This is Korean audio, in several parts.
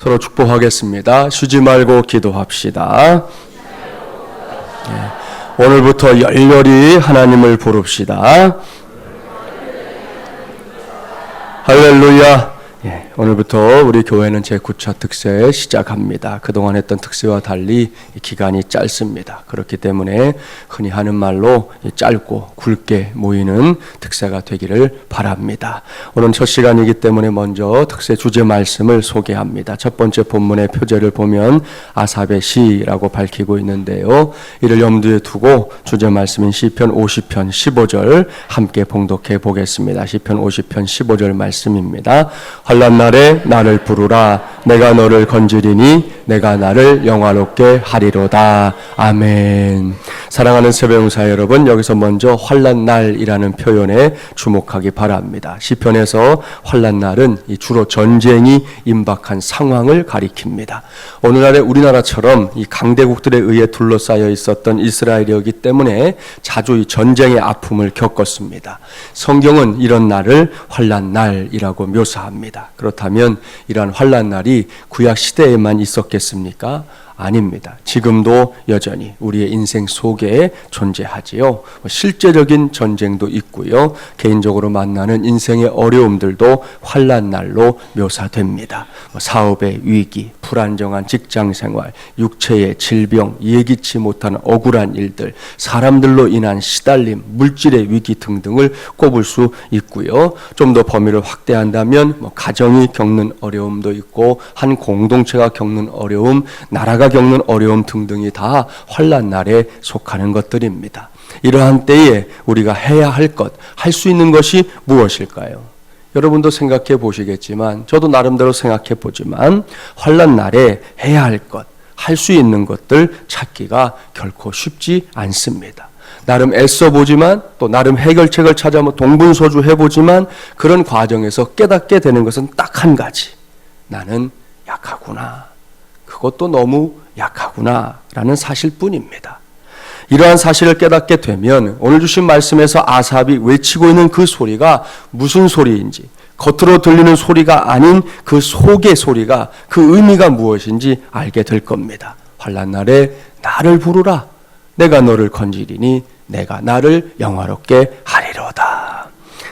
서로 축복하겠습니다. 쉬지 말고 기도합시다. 오늘부터 열렬히 하나님을 부릅시다. 할렐루야. 오늘부터 우리 교회는 제9차 특세 시작합니다. 그동안 했던 특세와 달리 기간이 짧습니다. 그렇기 때문에 흔히 하는 말로 짧고 굵게 모이는 특세가 되기를 바랍니다. 오늘 첫 시간이기 때문에 먼저 특세 주제 말씀을 소개합니다. 첫 번째 본문의 표제를 보면 아삽의 시라고 밝히고 있는데요. 이를 염두에 두고 주제 말씀인 시편 50편 15절 함께 봉독해 보겠습니다. 시편 50편 15절 말씀입니다. 환난 날에 나를 부르라. 내가 너를 건지리니 내가 나를 영화롭게 하리로다. 아멘. 사랑하는 새벽용사 여러분, 여기서 먼저 환난 날이라는 표현에 주목하기 바랍니다. 시편에서 환난 날은 주로 전쟁이 임박한 상황을 가리킵니다. 오늘날의 우리나라처럼 이 강대국들에 의해 둘러싸여 있었던 이스라엘이었기 때문에 자주 이 전쟁의 아픔을 겪었습니다. 성경은 이런 날을 환난 날이라고 묘사합니다. 그렇다면 이러한 환난 날이 구약 시대에만 있었겠습니까? 아닙니다. 지금도 여전히 우리의 인생 속에 존재하지요. 실제적인 전쟁도 있고요. 개인적으로 만나는 인생의 어려움들도 환난 날로 묘사됩니다. 사업의 위기, 불안정한 직장 생활, 육체의 질병, 예기치 못한 억울한 일들, 사람들로 인한 시달림, 물질의 위기 등등을 꼽을 수 있고요. 좀 더 범위를 확대한다면 가정이 겪는 어려움도 있고, 한 공동체가 겪는 어려움, 나라가 겪는 어려움 등등이 다 환난 날에 속하는 것들입니다. 이러한 때에 우리가 해야 할 것, 할 수 있는 것이 무엇일까요? 여러분도 생각해 보시겠지만, 저도 나름대로 생각해 보지만, 환난 날에 해야 할 것, 할 수 있는 것들 찾기가 결코 쉽지 않습니다. 나름 애써보지만, 또 나름 해결책을 찾아 동분서주해보지만, 그런 과정에서 깨닫게 되는 것은 딱 한 가지. 나는 약하구나. 그것도 너무 약하구나 라는 사실뿐입니다. 이러한 사실을 깨닫게 되면 오늘 주신 말씀에서 아삽이 외치고 있는 그 소리가 무슨 소리인지, 겉으로 들리는 소리가 아닌 그 속의 소리가, 그 의미가 무엇인지 알게 될 겁니다. 환난 날에 나를 부르라. 내가 너를 건지리니 내가 나를 영화롭게 하리로다.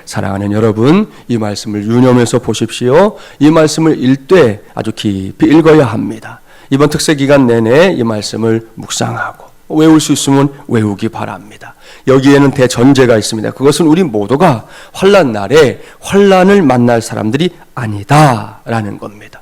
사랑하는 여러분, 이 말씀을 유념해서 보십시오. 이 말씀을 읽되 아주 깊이 읽어야 합니다. 이번 특세 기간 내내 이 말씀을 묵상하고 외울 수 있으면 외우기 바랍니다. 여기에는 대전제가 있습니다. 그것은 우리 모두가 환난 날에 환난을 만날 사람들이 아니다라는 겁니다.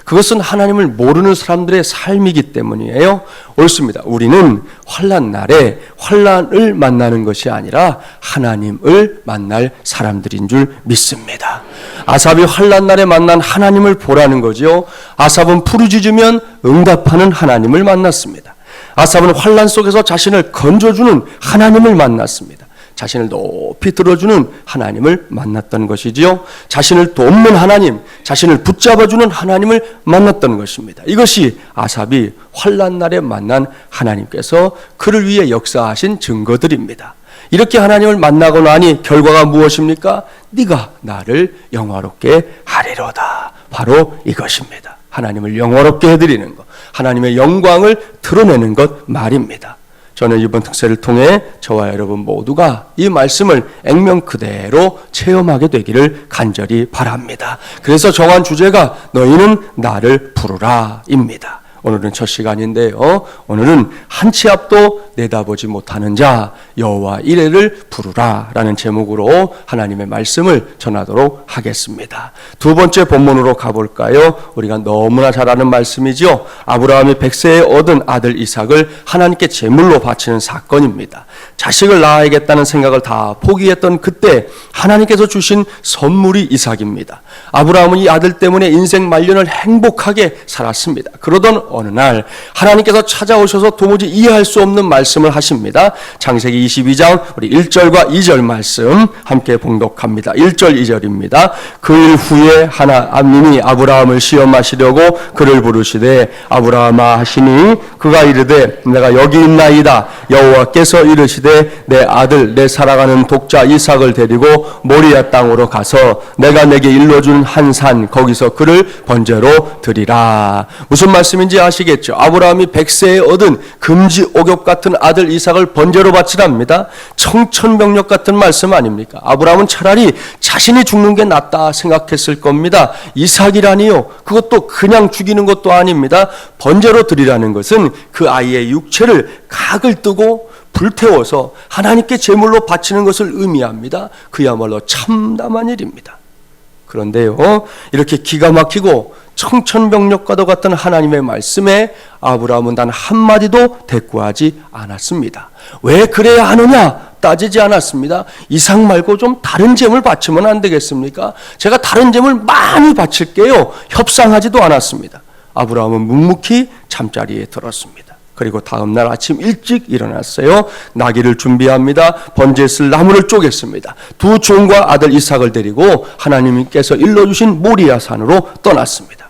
그것은 하나님을 모르는 사람들의 삶이기 때문이에요. 옳습니다. 우리는 환난 날에 환난을 만나는 것이 아니라 하나님을 만날 사람들인 줄 믿습니다. 아삽이 환난 날에 만난 하나님을 보라는 거죠. 아삽은 부르짖으면 응답하는 하나님을 만났습니다. 아삽은 환난 속에서 자신을 건져주는 하나님을 만났습니다. 자신을 높이 들어주는 하나님을 만났던 것이지요. 자신을 돕는 하나님, 자신을 붙잡아주는 하나님을 만났던 것입니다. 이것이 아삽이 환난 날에 만난 하나님께서 그를 위해 역사하신 증거들입니다. 이렇게 하나님을 만나고 나니 결과가 무엇입니까? 네가 나를 영화롭게 하리로다. 바로 이것입니다. 하나님을 영화롭게 해드리는 것, 하나님의 영광을 드러내는 것 말입니다. 저는 이번 특세를 통해 저와 여러분 모두가 이 말씀을 액면 그대로 체험하게 되기를 간절히 바랍니다. 그래서 정한 주제가 너희는 나를 부르라 입니다. 오늘은 첫 시간인데요. 오늘은 한 치 앞도 내다보지 못하는 자 여호와 이레를 부르라 라는 제목으로 하나님의 말씀을 전하도록 하겠습니다. 두 번째 본문으로 가볼까요? 우리가 너무나 잘 아는 말씀이죠. 아브라함이 100세에 얻은 아들 이삭을 하나님께 제물로 바치는 사건입니다. 자식을 낳아야겠다는 생각을 다 포기했던 그때 하나님께서 주신 선물이 이삭입니다. 아브라함은 이 아들 때문에 인생 말년을 행복하게 살았습니다. 그러던 어느 날 하나님께서 찾아오셔서 도무지 이해할 수 없는 말씀을 하십니다. 창세기 22장 우리 1절과 2절 말씀 함께 봉독합니다. 1절 2절입니다. 그 일 후에 하나님이 아브라함을 시험하시려고 그를 부르시되 아브라함아 하시니 그가 이르되 내가 여기 있나이다. 여호와께서 이르시되 내 아들 내 사랑하는 독자 이삭을 데리고 모리아 땅으로 가서 내가 내게 일러준 한 산 거기서 그를 번제로 드리라. 무슨 말씀인지 아시겠죠? 아브라함이 100세에 얻은 금지 옥엽 같은 아들 이삭을 번제로 바치랍니다. 청천벽력 같은 말씀 아닙니까? 아브라함은 차라리 자신이 죽는 게 낫다 생각했을 겁니다. 이삭이라니요, 그것도 그냥 죽이는 것도 아닙니다. 번제로 드리라는 것은 그 아이의 육체를 각을 뜨고 불태워서 하나님께 제물로 바치는 것을 의미합니다. 그야말로 참담한 일입니다. 그런데요, 이렇게 기가 막히고 청천벽력과도 같은 하나님의 말씀에 아브라함은 단 한마디도 대꾸하지 않았습니다. 왜 그래야 하느냐 따지지 않았습니다. 이삭 말고 좀 다른 제물 바치면 안 되겠습니까? 제가 다른 제물 많이 바칠게요. 협상하지도 않았습니다. 아브라함은 묵묵히 잠자리에 들었습니다. 그리고 다음날 아침 일찍 일어났어요. 나귀를 준비합니다. 번제에 쓸 나무를 쪼갰습니다. 두 종과 아들 이삭을 데리고 하나님께서 일러주신 모리아 산으로 떠났습니다.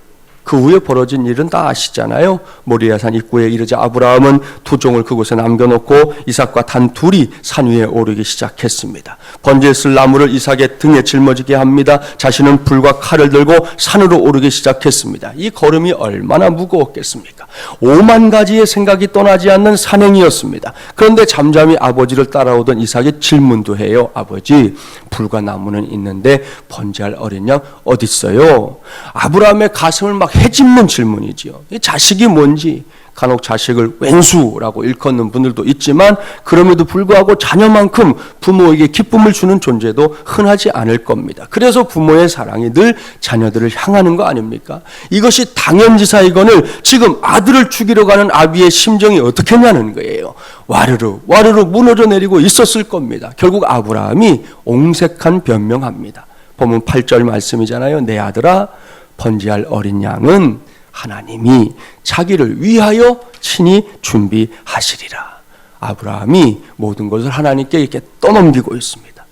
그 후에 벌어진 일은 다 아시잖아요. 모리아산 입구에 이르자 아브라함은 두 종을 그곳에 남겨놓고 이삭과 단 둘이 산 위에 오르기 시작했습니다. 번제에 쓸 나무를 이삭의 등에 짊어지게 합니다. 자신은 불과 칼을 들고 산으로 오르기 시작했습니다. 이 걸음이 얼마나 무거웠겠습니까? 5만 가지의 생각이 떠나지 않는 산행이었습니다. 그런데 잠잠히 아버지를 따라오던 이삭이 질문도 해요. 아버지, 불과 나무는 있는데 번제할 어린 양 어디 있어요? 아브라함의 가슴을 막 해집는 질문이지요. 이 자식이 뭔지, 간혹 자식을 왼수라고 일컫는 분들도 있지만 그럼에도 불구하고 자녀만큼 부모에게 기쁨을 주는 존재도 흔하지 않을 겁니다. 그래서 부모의 사랑이 늘 자녀들을 향하는 거 아닙니까? 이것이 당연지사이거늘 지금 아들을 죽이러 가는 아비의 심정이 어떻겠냐는 거예요. 와르르 무너져 내리고 있었을 겁니다. 결국 아브라함이 옹색한 변명합니다. 보면 8절 말씀이잖아요. 내 아들아, 번제할 어린 양은 하나님이 자기를 위하여 친히 준비하시리라. 아브라함이 모든 것을 하나님께 이렇게 떠넘기고 있습니다.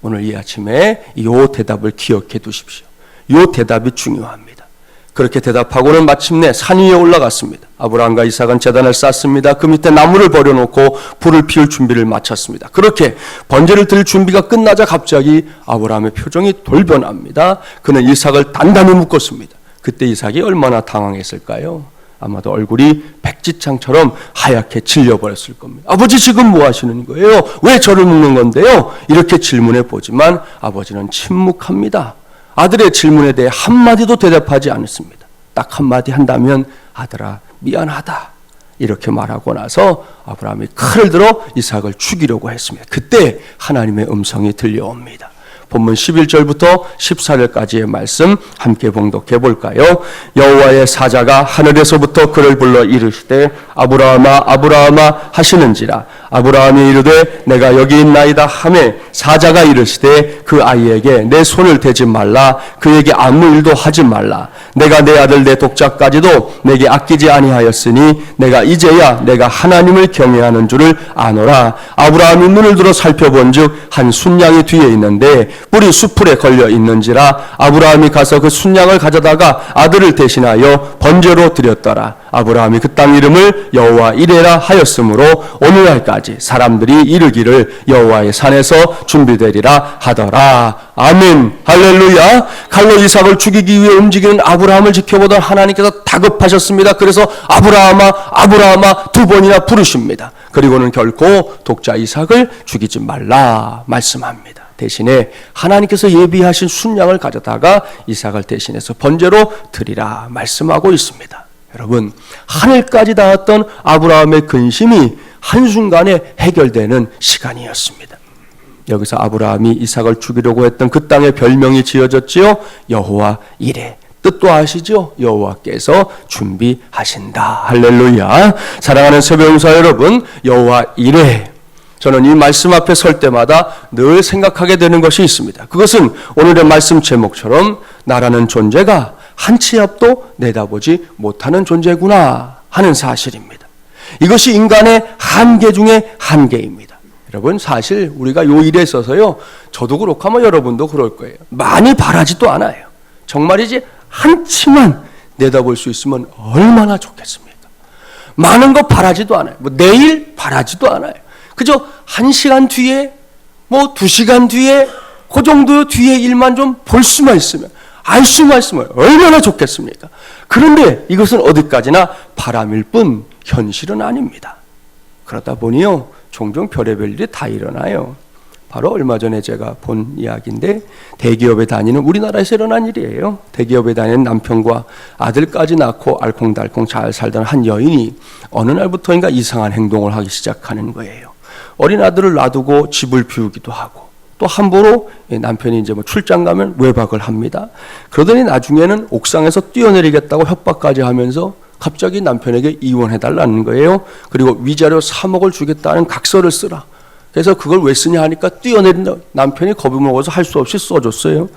오늘 이 아침에 이 대답을 기억해 두십시오. 이 대답이 중요합니다. 그렇게 대답하고는 마침내 산 위에 올라갔습니다. 아브라함과 이삭은 제단을 쌓습니다. 그 밑에 나무를 버려놓고 불을 피울 준비를 마쳤습니다. 그렇게 번제를 드릴 준비가 끝나자 갑자기 아브라함의 표정이 돌변합니다. 그는 이삭을 단단히 묶었습니다. 그때 이삭이 얼마나 당황했을까요? 아마도 얼굴이 백지창처럼 하얗게 질려버렸을 겁니다. 아버지, 지금 뭐 하시는 거예요? 왜 저를 묶는 건데요? 이렇게 질문해 보지만 아버지는 침묵합니다. 아들의 질문에 대해 한마디도 대답하지 않습니다. 딱 한마디 한다면 아들아 미안하다 이렇게 말하고 나서 아브라함이 칼을 들어 이삭을 죽이려고 했습니다. 그때 하나님의 음성이 들려옵니다. 본문 11절부터 14절까지의 말씀 함께 봉독해 볼까요? 여호와의 사자가 하늘에서부터 그를 불러 이르시되 아브라함아 아브라함아 하시는지라. 아브라함이 이르되 내가 여기 있나이다 하매 사자가 이르시되 그 아이에게 내 손을 대지 말라. 그에게 아무 일도 하지 말라. 내가 내 아들 내 독자까지도 내게 아끼지 아니하였으니 내가 이제야 내가 하나님을 경외하는 줄을 아노라. 아브라함이 눈을 들어 살펴본즉 한 순양이 뒤에 있는데 뿔이 수풀에 걸려 있는지라. 아브라함이 가서 그 순양을 가져다가 아들을 대신하여 번제로 드렸더라. 아브라함이 그 땅 이름을 여호와 이레라 하였으므로 오늘날까지 사람들이 이르기를 여호와의 산에서 준비되리라 하더라. 아멘. 할렐루야. 칼로 이삭을 죽이기 위해 움직이는 아브라함을 지켜보던 하나님께서 다급하셨습니다. 그래서 아브라함아 아브라함아 두 번이나 부르십니다. 그리고는 결코 독자 이삭을 죽이지 말라 말씀합니다. 대신에 하나님께서 예비하신 순양을 가져다가 이삭을 대신해서 번제로 드리라 말씀하고 있습니다. 여러분, 하늘까지 닿았던 아브라함의 근심이 한순간에 해결되는 시간이었습니다. 여기서 아브라함이 이삭을 죽이려고 했던 그 땅의 별명이 지어졌지요. 여호와 이레. 뜻도 아시죠? 여호와께서 준비하신다. 할렐루야. 사랑하는 새벽용사 여러분, 여호와 이레. 저는 이 말씀 앞에 설 때마다 늘 생각하게 되는 것이 있습니다. 그것은 오늘의 말씀 제목처럼 나라는 존재가 한 치 앞도 내다보지 못하는 존재구나 하는 사실입니다. 이것이 인간의 한계 중에 한계입니다. 여러분, 사실 우리가 요 일에 있어서요, 저도 그렇고 아마 여러분도 그럴 거예요. 많이 바라지도 않아요. 정말이지 한 치만 내다볼 수 있으면 얼마나 좋겠습니까? 많은 거 바라지도 않아요. 뭐 내일 바라지도 않아요. 그저 1시간 뒤에, 뭐 2시간 뒤에, 그 정도 뒤의 일만 좀 볼 수만 있으면, 알 수만 있으면 얼마나 좋겠습니까? 그런데 이것은 어디까지나 바람일 뿐 현실은 아닙니다. 그러다 보니요, 종종 별의별 일이 다 일어나요. 바로 얼마 전에 제가 본 이야기인데, 대기업에 다니는, 우리나라에서 일어난 일이에요. 대기업에 다니는 남편과 아들까지 낳고 알콩달콩 잘 살던 한 여인이 어느 날부터인가 이상한 행동을 하기 시작하는 거예요. 어린 아들을 놔두고 집을 비우기도 하고, 또 함부로 남편이 이제 뭐 출장 가면 외박을 합니다. 그러더니 나중에는 옥상에서 뛰어내리겠다고 협박까지 하면서 갑자기 남편에게 이혼해달라는 거예요. 그리고 위자료 3억을 주겠다는 각서를 쓰라. 그래서 그걸 왜 쓰냐 하니까 뛰어내린다. 남편이 겁이 먹어서 할 수 없이 써줬어요.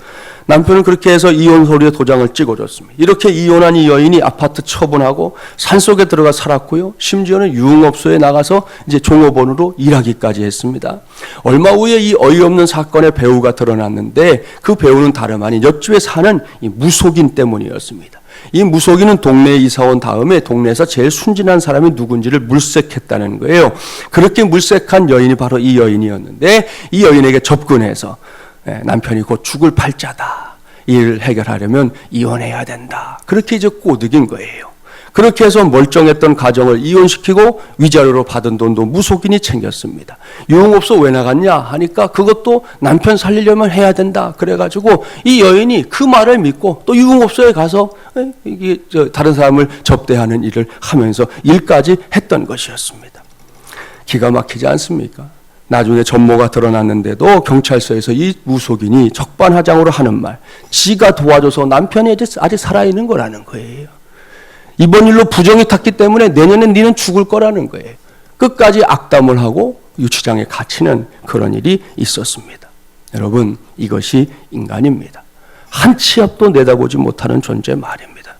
남편은 그렇게 해서 이혼 서류에 도장을 찍어줬습니다. 이렇게 이혼한 이 여인이 아파트 처분하고 산속에 들어가 살았고요. 심지어는 유흥업소에 나가서 이제 종업원으로 일하기까지 했습니다. 얼마 후에 이 어이없는 사건의 배우가 드러났는데, 그 배우는 다름 아닌 옆집에 사는 이 무속인 때문이었습니다. 이 무속인은 동네에 이사 온 다음에 동네에서 제일 순진한 사람이 누군지를 물색했다는 거예요. 그렇게 물색한 여인이 바로 이 여인이었는데, 이 여인에게 접근해서 남편이 곧 죽을 팔자다, 이 일을 해결하려면 이혼해야 된다, 그렇게 이제 꼬드긴 거예요. 그렇게 해서 멀쩡했던 가정을 이혼시키고 위자료로 받은 돈도 무속인이 챙겼습니다. 유흥업소 왜 나갔냐 하니까 그것도 남편 살리려면 해야 된다. 그래가지고 이 여인이 그 말을 믿고 또 유흥업소에 가서 다른 사람을 접대하는 일을 하면서 일까지 했던 것이었습니다. 기가 막히지 않습니까? 나중에 전모가 드러났는데도 경찰서에서 이 무속인이 적반하장으로 하는 말, 지가 도와줘서 남편이 아직 살아있는 거라는 거예요. 이번 일로 부정이 탔기 때문에 내년엔 너는 죽을 거라는 거예요. 끝까지 악담을 하고 유치장에 갇히는 그런 일이 있었습니다. 여러분, 이것이 인간입니다. 한 치 앞도 내다보지 못하는 존재 말입니다.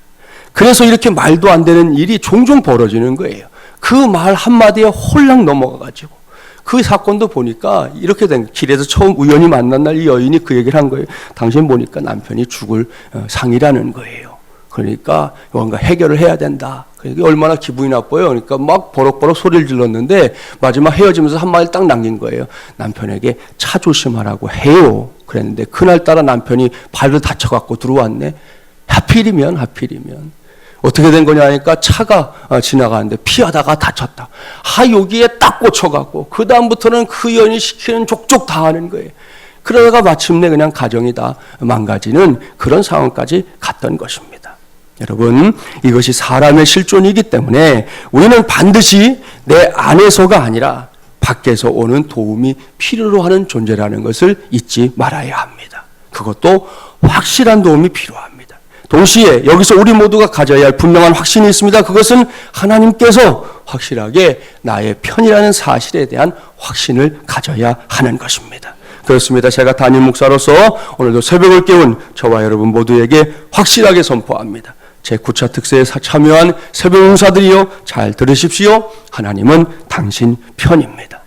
그래서 이렇게 말도 안 되는 일이 종종 벌어지는 거예요. 그 말 한마디에 홀랑 넘어가가지고, 그 사건도 보니까 이렇게 된, 길에서 처음 우연히 만난 날 이 여인이 그 얘기를 한 거예요. 당신 보니까 남편이 죽을 상이라는 거예요. 그러니까 뭔가 해결을 해야 된다. 그러니까 얼마나 기분이 나빠요. 그러니까 막 버럭버럭 소리를 질렀는데 마지막 헤어지면서 한마디를 딱 남긴 거예요. 남편에게 차 조심하라고 해요. 그랬는데 그날따라 남편이 발을 다쳐갖고 들어왔네. 하필이면 어떻게 된 거냐 하니까 차가 지나가는데 피하다가 다쳤다. 여기에 딱 꽂혀갖고 그 다음부터는 그 여인이 시키는 족족 다 하는 거예요. 그러다가 마침내 그냥 가정이 다 망가지는 그런 상황까지 갔던 것입니다. 여러분, 이것이 사람의 실존이기 때문에 우리는 반드시 내 안에서가 아니라 밖에서 오는 도움이 필요로 하는 존재라는 것을 잊지 말아야 합니다. 그것도 확실한 도움이 필요합니다. 동시에 여기서 우리 모두가 가져야 할 분명한 확신이 있습니다. 그것은 하나님께서 확실하게 나의 편이라는 사실에 대한 확신을 가져야 하는 것입니다. 그렇습니다. 제가 담임 목사로서 오늘도 새벽을 깨운 저와 여러분 모두에게 확실하게 선포합니다. 제9차 특세에 참여한 새벽 용사들이여 잘 들으십시오. 하나님은 당신 편입니다.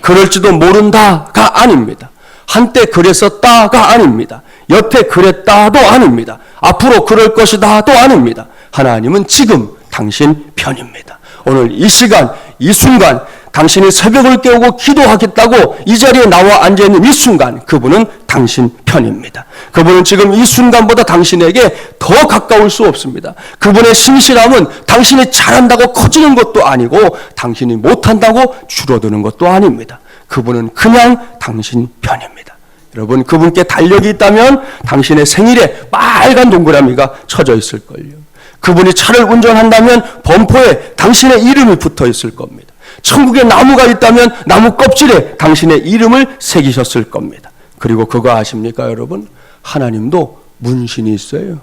그럴지도 모른다가 아닙니다. 한때 그랬었다가 아닙니다. 여태 그랬다도 아닙니다. 앞으로 그럴 것이다도 아닙니다. 하나님은 지금 당신 편입니다. 오늘 이 시간, 이 순간 당신이 새벽을 깨우고 기도하겠다고 이 자리에 나와 앉아있는 이 순간, 그분은 당신 편입니다. 그분은 지금 이 순간보다 당신에게 더 가까울 수 없습니다. 그분의 신실함은 당신이 잘한다고 커지는 것도 아니고 당신이 못한다고 줄어드는 것도 아닙니다. 그분은 그냥 당신 편입니다. 여러분, 그분께 달력이 있다면 당신의 생일에 빨간 동그라미가 쳐져 있을걸요. 그분이 차를 운전한다면 범퍼에 당신의 이름이 붙어 있을 겁니다. 천국에 나무가 있다면 나무 껍질에 당신의 이름을 새기셨을 겁니다. 그리고 그거 아십니까, 여러분? 하나님도 문신이 있어요.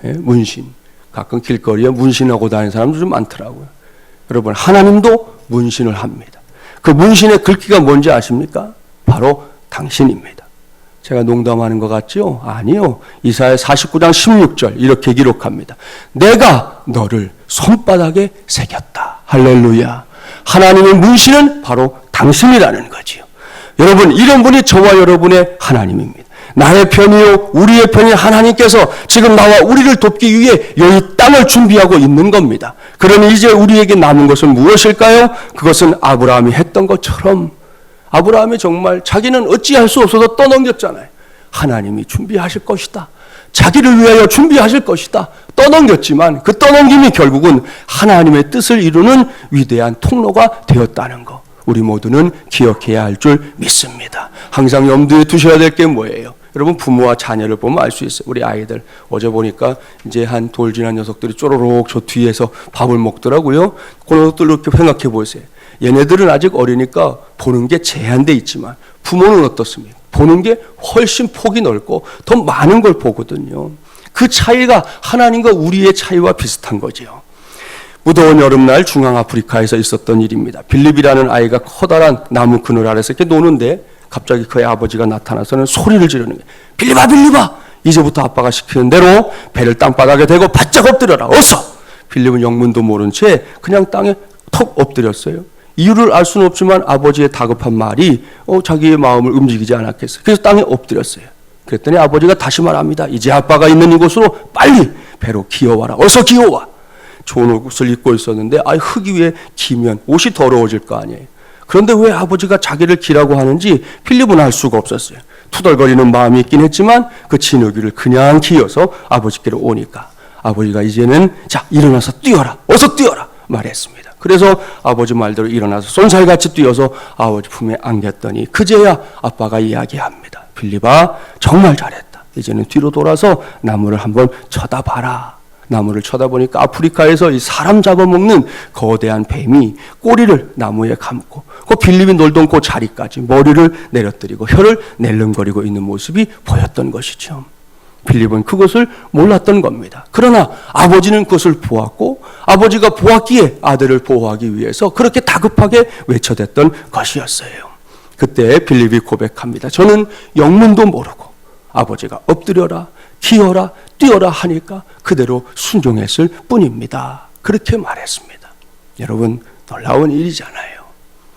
예? 문신. 가끔 길거리에 문신하고 다니는 사람도 좀 많더라고요. 여러분, 하나님도 문신을 합니다. 그 문신의 글귀가 뭔지 아십니까? 바로 당신입니다. 제가 농담하는 것 같죠? 아니요. 이사야 49장 16절 이렇게 기록합니다. 내가 너를 손바닥에 새겼다. 할렐루야. 하나님의 문신은 바로 당신이라는 거지요. 여러분, 이런 분이 저와 여러분의 하나님입니다. 나의 편이요 우리의 편인 하나님께서 지금 나와 우리를 돕기 위해 이 땅을 준비하고 있는 겁니다. 그러니 이제 우리에게 남은 것은 무엇일까요? 그것은 아브라함이 했던 것처럼, 아브라함이 정말 자기는 어찌할 수 없어서 떠넘겼잖아요. 하나님이 준비하실 것이다. 자기를 위하여 준비하실 것이다. 떠넘겼지만 그 떠넘김이 결국은 하나님의 뜻을 이루는 위대한 통로가 되었다는 것, 우리 모두는 기억해야 할 줄 믿습니다. 항상 염두에 두셔야 될 게 뭐예요? 여러분, 부모와 자녀를 보면 알 수 있어요. 우리 아이들 어제 보니까 이제 한 돌 지난 녀석들이 쪼로록 저 뒤에서 밥을 먹더라고요. 그것들 이렇게 생각해 보세요. 얘네들은 아직 어리니까 보는 게 제한돼 있지만 부모는 어떻습니까? 보는 게 훨씬 폭이 넓고 더 많은 걸 보거든요. 그 차이가 하나님과 우리의 차이와 비슷한 거죠. 무더운 여름날 중앙아프리카에서 있었던 일입니다. 빌립이라는 아이가 커다란 나무 그늘 아래서 이렇게 노는데 갑자기 그의 아버지가 나타나서는 소리를 지르는 거예요. 빌립아, 빌립아! 이제부터 아빠가 시키는 대로 배를 땅바닥에 대고 바짝 엎드려라. 어서! 빌립은 영문도 모른 채 그냥 땅에 턱 엎드렸어요. 이유를 알 수는 없지만 아버지의 다급한 말이 자기의 마음을 움직이지 않았겠어요. 그래서 땅에 엎드렸어요. 그랬더니 아버지가 다시 말합니다. 이제 아빠가 있는 이곳으로 빨리 배로 기어와라. 어서 기어와. 좋은 옷을 입고 있었는데 흙 위에 기면 옷이 더러워질 거 아니에요. 그런데 왜 아버지가 자기를 기라고 하는지 필립은 알 수가 없었어요. 투덜거리는 마음이 있긴 했지만 그 진흙위를 그냥 기어서 아버지께로 오니까 아버지가 이제는 자, 일어나서 뛰어라. 어서 뛰어라 말했습니다. 그래서 아버지 말대로 일어나서 쏜살같이 뛰어서 아버지 품에 안겼더니 그제야 아빠가 이야기합니다. 빌립아, 정말 잘했다. 이제는 뒤로 돌아서 나무를 한번 쳐다봐라. 나무를 쳐다보니까 아프리카에서 이 사람 잡아먹는 거대한 뱀이 꼬리를 나무에 감고 그 빌립이 놀던 그 자리까지 머리를 내려뜨리고 혀를 낼름거리고 있는 모습이 보였던 것이죠. 빌립은 그것을 몰랐던 겁니다. 그러나 아버지는 그것을 보았고 아버지가 보았기에 아들을 보호하기 위해서 그렇게 다급하게 외쳐댔던 것이었어요. 그때 빌립이 고백합니다. 저는 영문도 모르고 아버지가 엎드려라, 기어라, 뛰어라 하니까 그대로 순종했을 뿐입니다. 그렇게 말했습니다. 여러분, 놀라운 일이잖아요.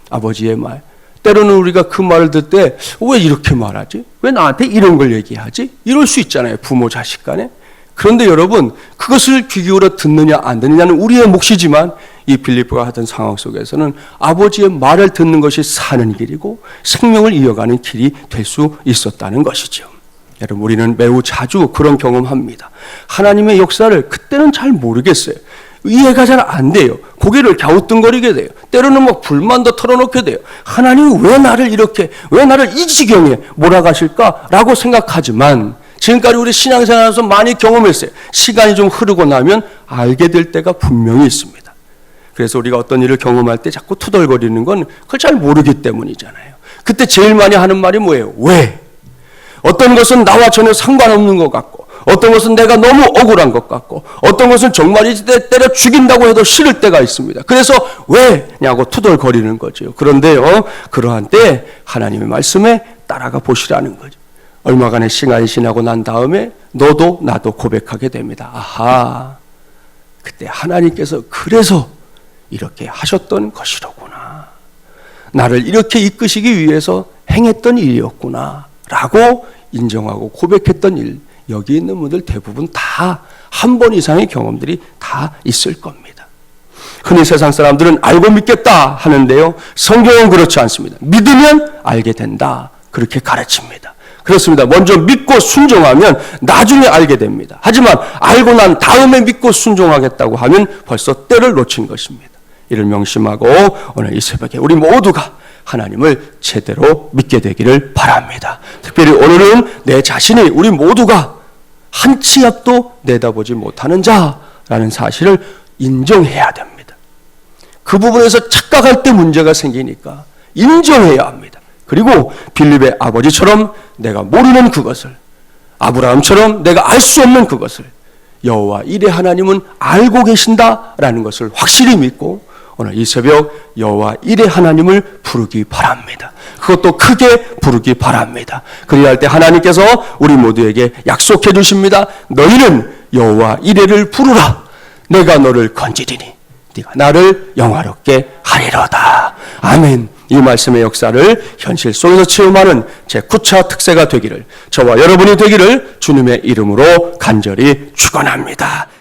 아버지의 말. 때로는 우리가 그 말을 듣을 때 왜 이렇게 말하지? 왜 나한테 이런 걸 얘기하지? 이럴 수 있잖아요. 부모 자식 간에. 그런데 여러분, 그것을 귀 기울여 듣느냐 안 듣느냐는 우리의 몫이지만 이 빌립보가 하던 상황 속에서는 아버지의 말을 듣는 것이 사는 길이고 생명을 이어가는 길이 될 수 있었다는 것이죠. 여러분, 우리는 매우 자주 그런 경험합니다. 하나님의 역사를 그때는 잘 모르겠어요. 이해가 잘 안 돼요. 고개를 갸우뚱거리게 돼요. 때로는 막 불만도 털어놓게 돼요. 하나님이 왜 나를 이렇게, 왜 나를 이 지경에 몰아가실까라고 생각하지만 지금까지 우리 신앙생활에서 많이 경험했어요. 시간이 좀 흐르고 나면 알게 될 때가 분명히 있습니다. 그래서 우리가 어떤 일을 경험할 때 자꾸 투덜거리는 건 그걸 잘 모르기 때문이잖아요. 그때 제일 많이 하는 말이 뭐예요? 왜? 어떤 것은 나와 전혀 상관없는 것 같고 어떤 것은 내가 너무 억울한 것 같고 어떤 것은 정말 이제 때려 죽인다고 해도 싫을 때가 있습니다. 그래서 왜냐고 투덜거리는 거죠. 그런데요, 그러한 때 하나님의 말씀에 따라가 보시라는 거죠. 얼마간의 시간이 지나고 난 다음에 너도 나도 고백하게 됩니다. 아하, 그때 하나님께서 그래서 이렇게 하셨던 것이로구나. 나를 이렇게 이끄시기 위해서 행했던 일이었구나 라고 인정하고 고백했던 일, 여기 있는 분들 대부분 다 한 번 이상의 경험들이 다 있을 겁니다. 흔히 세상 사람들은 알고 믿겠다 하는데요, 성경은 그렇지 않습니다. 믿으면 알게 된다, 그렇게 가르칩니다. 그렇습니다. 먼저 믿고 순종하면 나중에 알게 됩니다. 하지만 알고 난 다음에 믿고 순종하겠다고 하면 벌써 때를 놓친 것입니다. 이를 명심하고 오늘 이 새벽에 우리 모두가 하나님을 제대로 믿게 되기를 바랍니다. 특별히 오늘은 내 자신이, 우리 모두가 한 치 앞도 내다보지 못하는 자라는 사실을 인정해야 됩니다. 그 부분에서 착각할 때 문제가 생기니까 인정해야 합니다. 그리고 빌립의 아버지처럼 내가 모르는 그것을, 아브라함처럼 내가 알 수 없는 그것을 여호와 이레 하나님은 알고 계신다라는 것을 확실히 믿고 오늘 이 새벽 여호와 일의 하나님을 부르기 바랍니다. 그것도 크게 부르기 바랍니다. 그리할 때 하나님께서 우리 모두에게 약속해 주십니다. 너희는 여호와 이레를 부르라. 내가 너를 건지리니 네가 나를 영화롭게 하리로다. 아멘. 이 말씀의 역사를 현실 속에서 체험하는 제9차 특세가 되기를, 저와 여러분이 되기를 주님의 이름으로 간절히 축원합니다.